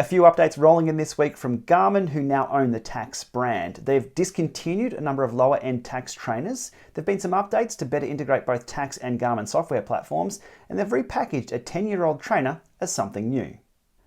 A few updates rolling in this week from Garmin, who now own the Tacx brand. They've discontinued a number of lower-end Tacx trainers. There've been some updates to better integrate both Tacx and Garmin software platforms, and they've repackaged a 10-year-old trainer as something new.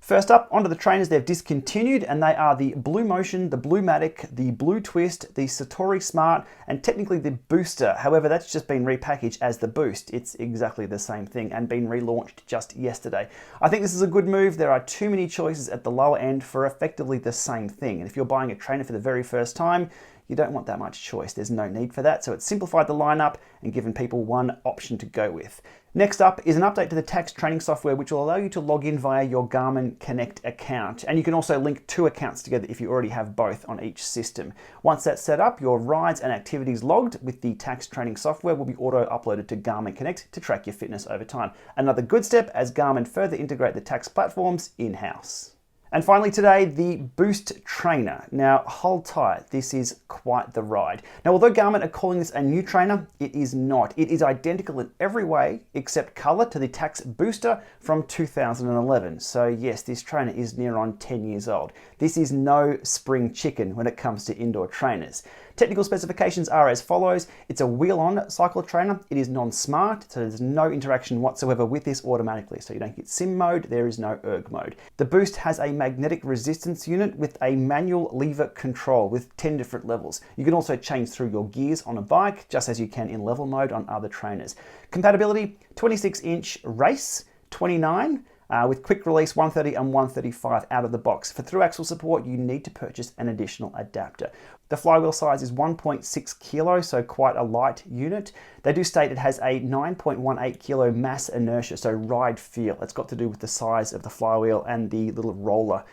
First up, onto the trainers they've discontinued, and they are the Blue Motion, the Blue Matic, the Blue Twist, the Satori Smart, and technically the Booster. However, that's just been repackaged as the Boost. It's exactly the same thing and been relaunched just yesterday. I think this is a good move. There are too many choices at the lower end for effectively the same thing. And if you're buying a trainer for the very first time, you don't want that much choice. There's no need for that. So it's simplified the lineup and given people one option to go with. Next up is an update to the Tacx training software, which will allow you to log in via your Garmin Connect account. And you can also link two accounts together if you already have both on each system. Once that's set up, your rides and activities logged with the Tacx training software will be auto-uploaded to Garmin Connect to track your fitness over time. Another good step as Garmin further integrate the Tacx platforms in-house. And finally today, the Boost Trainer. Now, hold tight, this is quite the ride. Now, although Garmin are calling this a new trainer, it is not. It is identical in every way except color to the Tacx Booster from 2011. So yes, this trainer is near on 10 years old. This is no spring chicken when it comes to indoor trainers. Technical specifications are as follows. It's a wheel-on cycle trainer. It is non-smart, so there's no interaction whatsoever with this automatically. So you don't get sim mode, there is no erg mode. The Boost has a magnetic resistance unit with a manual lever control with 10 different levels. You can also change through your gears on a bike, just as you can in level mode on other trainers. Compatibility, 26-inch race, 29, with quick release 130 and 135 out of the box. For through axle support, you need to purchase an additional adapter. The flywheel size is 1.6 kilo, so quite a light unit. They do state it has a 9.18 kilo mass inertia, so ride feel. It's got to do with the size of the flywheel and the little roller.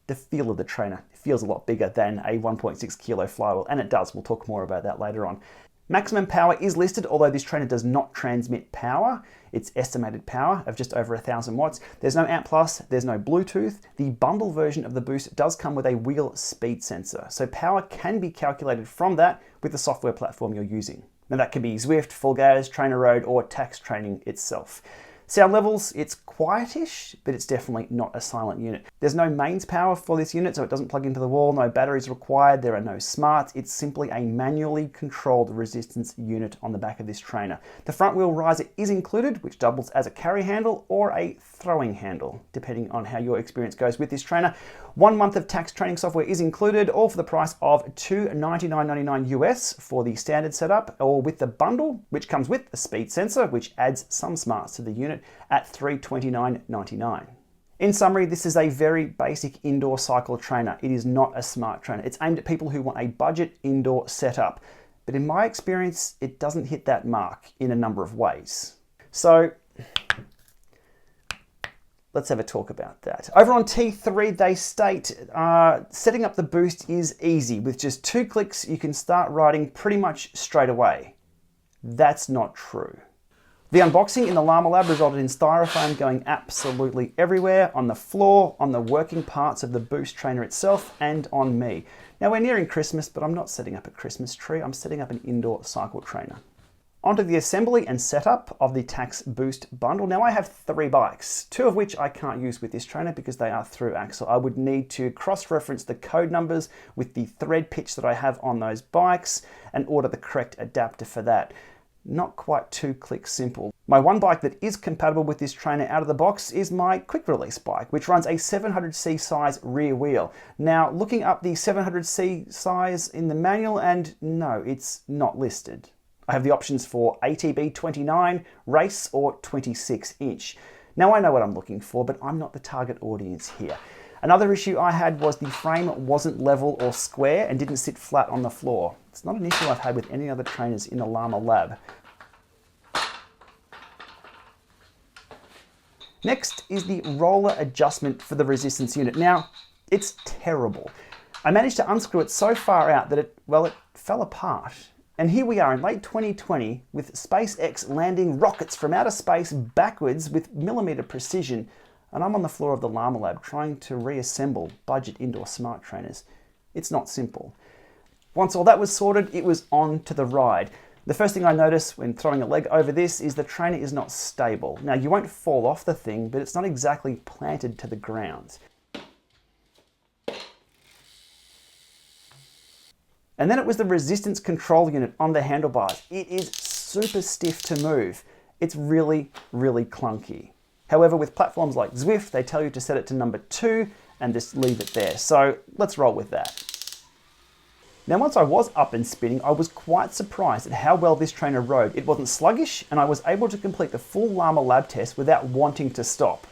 The feel of the trainer feels a lot bigger than a 1.6 kilo flywheel, and it does. We'll talk more about that later on. Maximum power is listed, although this trainer does not transmit power. It's estimated power of just over 1,000 watts. There's no Amp Plus, there's no Bluetooth. The bundle version of the Boost does come with a wheel speed sensor, so power can be calculated from that with the software platform you're using. Now that could be Zwift, Full Gas, Trainer Road, or Tacx Training itself. Sound levels, it's quietish, but it's definitely not a silent unit. There's no mains power for this unit, so it doesn't plug into the wall, no batteries required, there are no smarts. It's simply a manually controlled resistance unit on the back of this trainer. The front wheel riser is included, which doubles as a carry handle or a throwing handle, depending on how your experience goes with this trainer. 1 month of Tacx training software is included, all for the price of $299.99 US for the standard setup, or with the bundle, which comes with a speed sensor, which adds some smarts to the unit at $329.99. In summary, this is a very basic indoor cycle trainer. It is not a smart trainer. It's aimed at people who want a budget indoor setup. But in my experience, it doesn't hit that mark in a number of ways. So let's have a talk about that. Over on T3, they state setting up the Boost is easy. With just 2 clicks, you can start riding pretty much straight away. That's not true. The unboxing in the Llama Lab resulted in styrofoam going absolutely everywhere, on the floor, on the working parts of the Boost trainer itself, and on me. Now we're nearing Christmas, but I'm not setting up a Christmas tree, I'm setting up an indoor cycle trainer. Onto the assembly and setup of the Tacx Boost bundle. Now I have 3 bikes, 2 of which I can't use with this trainer because they are through axle. I would need to cross-reference the code numbers with the thread pitch that I have on those bikes and order the correct adapter for that. Not quite 2 clicks simple. My one bike that is compatible with this trainer out of the box is my quick release bike, which runs a 700C size rear wheel. Now, looking up the 700C size in the manual, and no, it's not listed. I have the options for ATB 29, race, or 26 inch. Now I know what I'm looking for, but I'm not the target audience here. Another issue I had was the frame wasn't level or square and didn't sit flat on the floor. It's not an issue I've had with any other trainers in the Llama Lab. Next is the roller adjustment for the resistance unit. Now, it's terrible. I managed to unscrew it so far out that it fell apart. And here we are in late 2020 with SpaceX landing rockets from outer space backwards with millimeter precision, and I'm on the floor of the Llama Lab trying to reassemble budget indoor smart trainers. It's not simple. Once all that was sorted, it was on to the ride. The first thing I notice when throwing a leg over this is the trainer is not stable. Now, you won't fall off the thing, but it's not exactly planted to the ground. And then it was the resistance control unit on the handlebars. It is super stiff to move. It's really, really clunky. However, with platforms like Zwift, they tell you to set it to number 2 and just leave it there. So let's roll with that. Now, once I was up and spinning, I was quite surprised at how well this trainer rode. It wasn't sluggish, and I was able to complete the full Llama lab test without wanting to stop.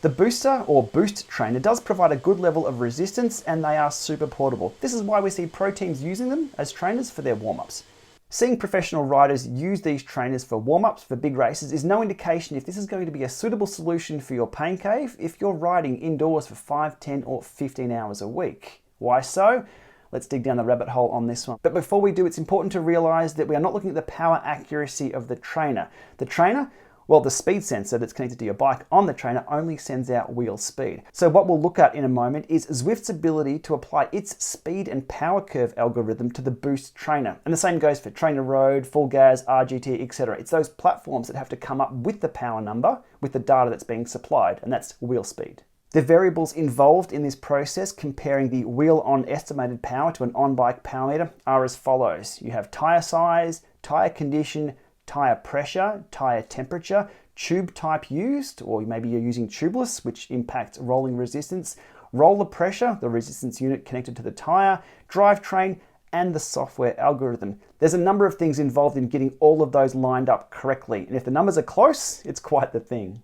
The Booster or Boost trainer does provide a good level of resistance, and they are super portable. This is why we see pro teams using them as trainers for their warm-ups. Seeing professional riders use these trainers for warm-ups for big races is no indication if this is going to be a suitable solution for your pain cave if you're riding indoors for 5, 10 or 15 hours a week. Why so? Let's dig down the rabbit hole on this one. But before we do, it's important to realize that we are not looking at the power accuracy of the trainer. The trainer, well, the speed sensor that's connected to your bike on the trainer only sends out wheel speed. So what we'll look at in a moment is Zwift's ability to apply its speed and power curve algorithm to the Boost trainer. And the same goes for Trainer Road, Full Gas, RGT, etc. It's those platforms that have to come up with the power number with the data that's being supplied, and that's wheel speed. The variables involved in this process comparing the wheel-on estimated power to an on-bike power meter are as follows. You have tyre size, tyre condition, tyre pressure, tyre temperature, tube type used, or maybe you're using tubeless, which impacts rolling resistance, roller pressure, the resistance unit connected to the tyre, drivetrain, and the software algorithm. There's a number of things involved in getting all of those lined up correctly, and if the numbers are close, it's quite the thing.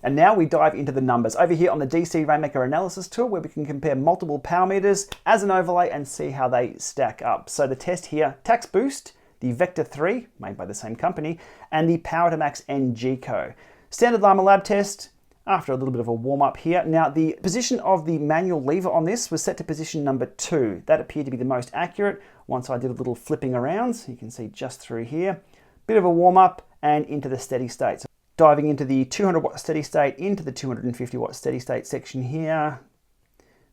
And now we dive into the numbers over here on the DC Rainmaker analysis tool, where we can compare multiple power meters as an overlay and see how they stack up. So the test here, Tacx Boost, the Vector 3, made by the same company, and the Power to Max NG Co. Standard Llama lab test, after a little bit of a warm up here. Now the position of the manual lever on this was set to position number 2. That appeared to be the most accurate once I did a little flipping around. So you can see just through here, bit of a warm up and into the steady state. So diving into the 200 watt steady state, into the 250 watt steady state section here.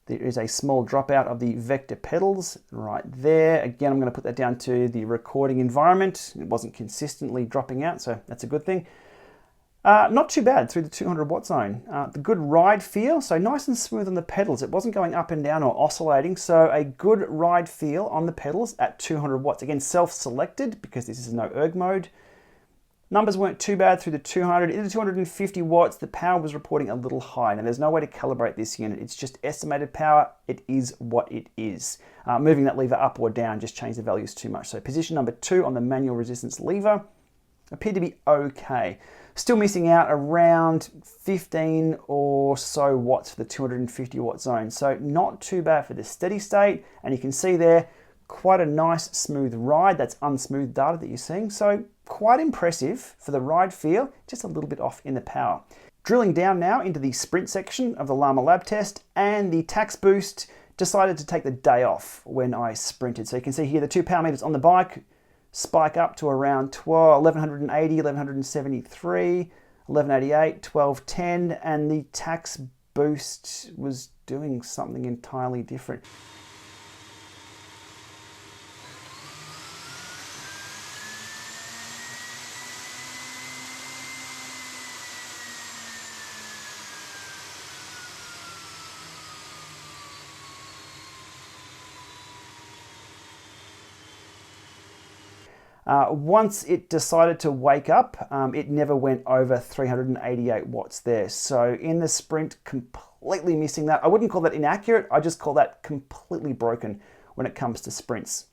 There is a small dropout of the Vector pedals right there. Again, I'm going to put that down to the recording environment. It wasn't consistently dropping out, so that's a good thing. Not too bad through the 200 watt zone. The good ride feel, so nice and smooth on the pedals. It wasn't going up and down or oscillating, so a good ride feel on the pedals at 200 watts. Again, self-selected because this is no erg mode. Numbers weren't too bad through the 200. In the 250 watts, the power was reporting a little high. Now, there's no way to calibrate this unit. It's just estimated power. It is what it is. Moving that lever up or down just changed the values too much. So position number 2 on the manual resistance lever appeared to be okay. Still missing out around 15 or so watts for the 250 watt zone. So not too bad for the steady state. And you can see there, quite a nice smooth ride. That's unsmooth data that you're seeing. So quite impressive for the ride feel, just a little bit off in the power. Drilling down now into the sprint section of the Llama lab test, and the Tacx Boost decided to take the day off when I sprinted. So you can see here the 2 power meters on the bike spike up to around 1180, 1173, 1188, 1210, and the Tacx Boost was doing something entirely different. Once it decided to wake up, it never went over 388 watts there. So in the sprint, completely missing that. I wouldn't call that inaccurate. I just call that completely broken when it comes to sprints.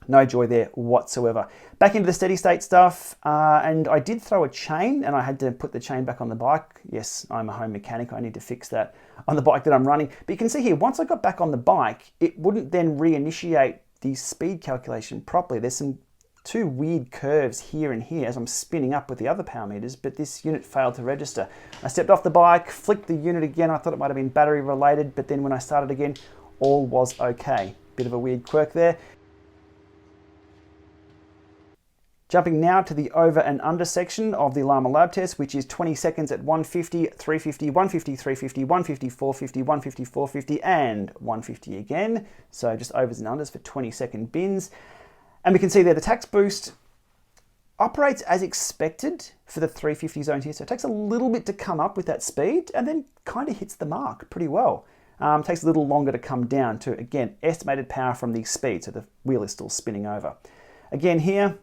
No joy there whatsoever. Back into the steady state stuff, and I did throw a chain and I had to put the chain back on the bike. Yes, I'm a home mechanic. I need to fix that on the bike that I'm running. But you can see here, once I got back on the bike, it wouldn't then reinitiate the speed calculation properly. There's some 2 weird curves here and here as I'm spinning up with the other power meters, but this unit failed to register. I stepped off the bike, flicked the unit again. I thought it might have been battery related, but then when I started again, all was okay. Bit of a weird quirk there. Jumping now to the over and under section of the Llama lab test, which is 20 seconds at 150, 350, 150, 350, 150, 450, 150, 450, and 150 again. So just overs and unders for 20-second bins. And we can see there the Tacx Boost operates as expected for the 350 zones here. So it takes a little bit to come up with that speed and then kind of hits the mark pretty well. Takes a little longer to come down to, again, estimated power from the speed, so the wheel is still spinning over. Again here,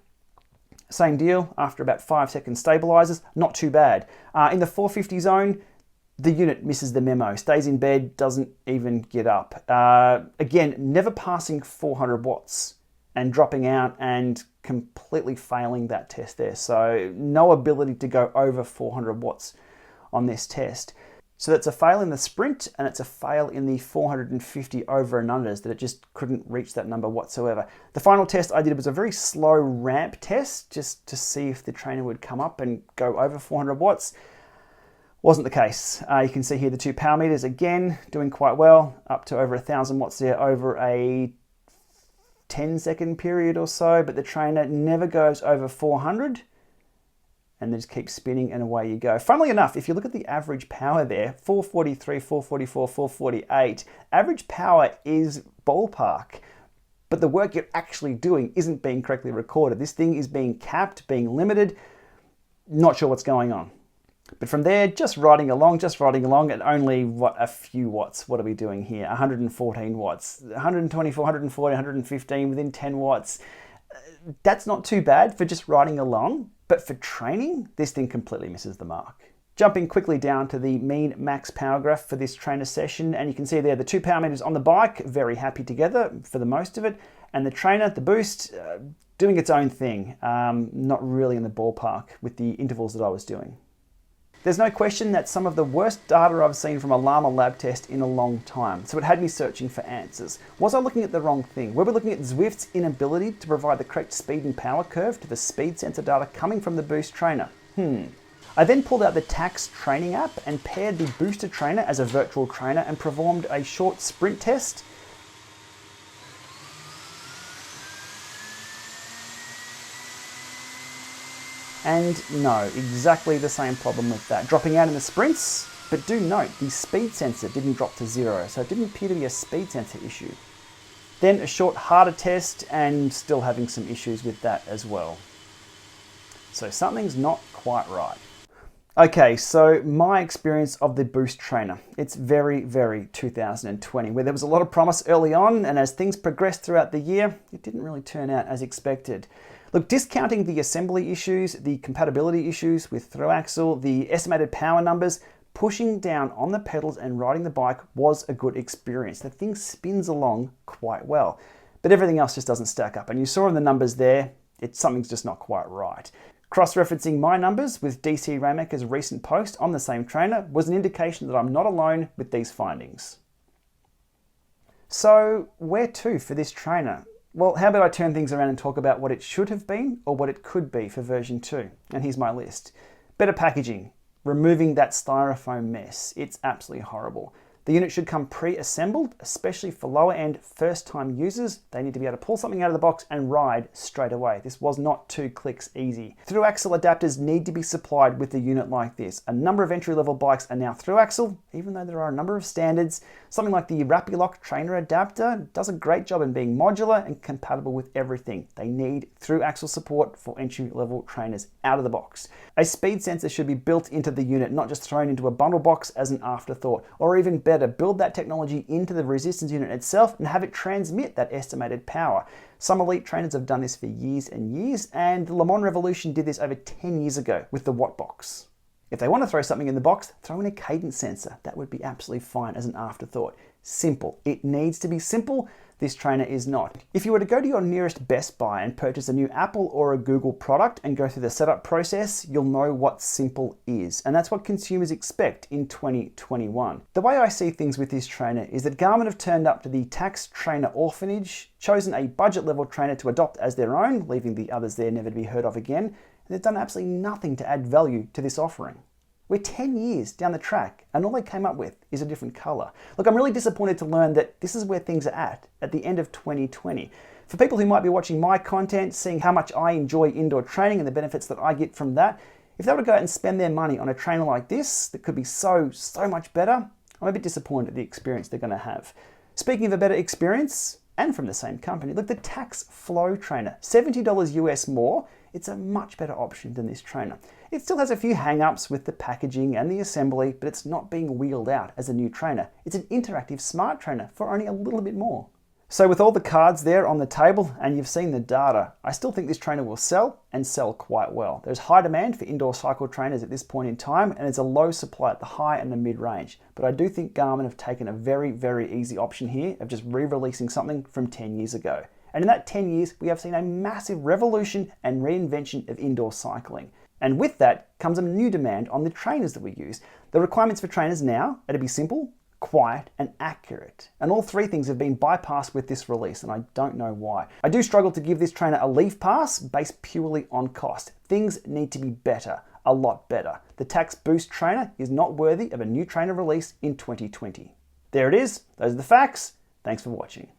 same deal, after about 5 seconds stabilizes, not too bad. In the 450 zone, the unit misses the memo, stays in bed, doesn't even get up. Again, never passing 400 watts and dropping out and completely failing that test there. So no ability to go over 400 watts on this test. So that's a fail in the sprint, and it's a fail in the 450 over and unders, that it just couldn't reach that number whatsoever. The final test I did was a very slow ramp test, just to see if the trainer would come up and go over 400 watts. Wasn't the case. You can see here the 2 power meters, again, doing quite well, up to over 1,000 watts there over a 10-second period or so, but the trainer never goes over 400. And then just keep spinning and away you go. Funnily enough, if you look at the average power there, 443, 444, 448, average power is ballpark, but the work you're actually doing isn't being correctly recorded. This thing is being capped, being limited, not sure what's going on. But from there, just riding along at only, what, a few watts. What are we doing here? 114 watts, 124, 140, 115 within 10 watts. That's not too bad for just riding along. But for training, this thing completely misses the mark. Jumping quickly down to the mean max power graph for this trainer session, and you can see there the 2 power meters on the bike, very happy together for the most of it, and the trainer, the boost, doing its own thing, not really in the ballpark with the intervals that I was doing. There's no question that's some of the worst data I've seen from a Lama lab test in a long time, so it had me searching for answers. Was I looking at the wrong thing? Were we looking at Zwift's inability to provide the correct speed and power curve to the speed sensor data coming from the Boost trainer? I then pulled out the Tacx training app and paired the Booster trainer as a virtual trainer and performed a short sprint test. And no, exactly the same problem with that. Dropping out in the sprints, but do note, the speed sensor didn't drop to 0, so it didn't appear to be a speed sensor issue. Then a short harder test, and still having some issues with that as well. So something's not quite right. Okay, so my experience of the Boost trainer. It's very, very 2020, where there was a lot of promise early on, and as things progressed throughout the year, it didn't really turn out as expected. Look, discounting the assembly issues, the compatibility issues with through axle, the estimated power numbers, pushing down on the pedals and riding the bike was a good experience. The thing spins along quite well, but everything else just doesn't stack up. And you saw in the numbers there, something's just not quite right. Cross-referencing my numbers with DC Rainmaker's recent post on the same trainer was an indication that I'm not alone with these findings. So where to for this trainer? Well, how about I turn things around and talk about what it should have been or what it could be for version 2. And here's my list. Better packaging, removing that styrofoam mess. It's absolutely horrible. The unit should come pre-assembled, especially for lower end first-time users. They need to be able to pull something out of the box and ride straight away. This was not 2 clicks easy. Through-axle adapters need to be supplied with a unit like this. A number of entry-level bikes are now through-axle, even though there are a number of standards. Something like the Rapilock trainer adapter does a great job in being modular and compatible with everything. They need through-axle support for entry-level trainers out of the box. A speed sensor should be built into the unit, not just thrown into a bundle box as an afterthought, or even better, build that technology into the resistance unit itself and have it transmit that estimated power. Some elite trainers have done this for years and years, and the Le Mans Revolution did this over 10 years ago with the Watt box. If they want to throw something in the box, throw in a cadence sensor. That would be absolutely fine as an afterthought. Simple. It needs to be simple. This trainer is not. If you were to go to your nearest Best Buy and purchase a new Apple or a Google product and go through the setup process, you'll know what simple is. And that's what consumers expect in 2021. The way I see things with this trainer is that Garmin have turned up to the Tacx trainer orphanage, chosen a budget level trainer to adopt as their own, leaving the others there never to be heard of again, and they've done absolutely nothing to add value to this offering. We're 10 years down the track, and all they came up with is a different color. Look, I'm really disappointed to learn that this is where things are at the end of 2020. For people who might be watching my content, seeing how much I enjoy indoor training and the benefits that I get from that, if they were to go out and spend their money on a trainer like this, that could be so much better, I'm a bit disappointed at the experience they're gonna have. Speaking of a better experience, and from the same company, look, the Tacx Flow trainer, $70 US more. it's a much better option than this trainer. It still has a few hang-ups with the packaging and the assembly, but it's not being wheeled out as a new trainer. It's an interactive smart trainer for only a little bit more. So with all the cards there on the table, and you've seen the data, I still think this trainer will sell, and sell quite well. There's high demand for indoor cycle trainers at this point in time, and there's a low supply at the high and the mid-range. But I do think Garmin have taken a very, very easy option here of just re-releasing something from 10 years ago. And in that 10 years, we have seen a massive revolution and reinvention of indoor cycling. And with that comes a new demand on the trainers that we use. The requirements for trainers now are to be simple, quiet and accurate. And all three things have been bypassed with this release, and I don't know why. I do struggle to give this trainer a leaf pass based purely on cost. Things need to be better, a lot better. The Tacx Boost trainer is not worthy of a new trainer release in 2020. There it is. Those are the facts. Thanks for watching.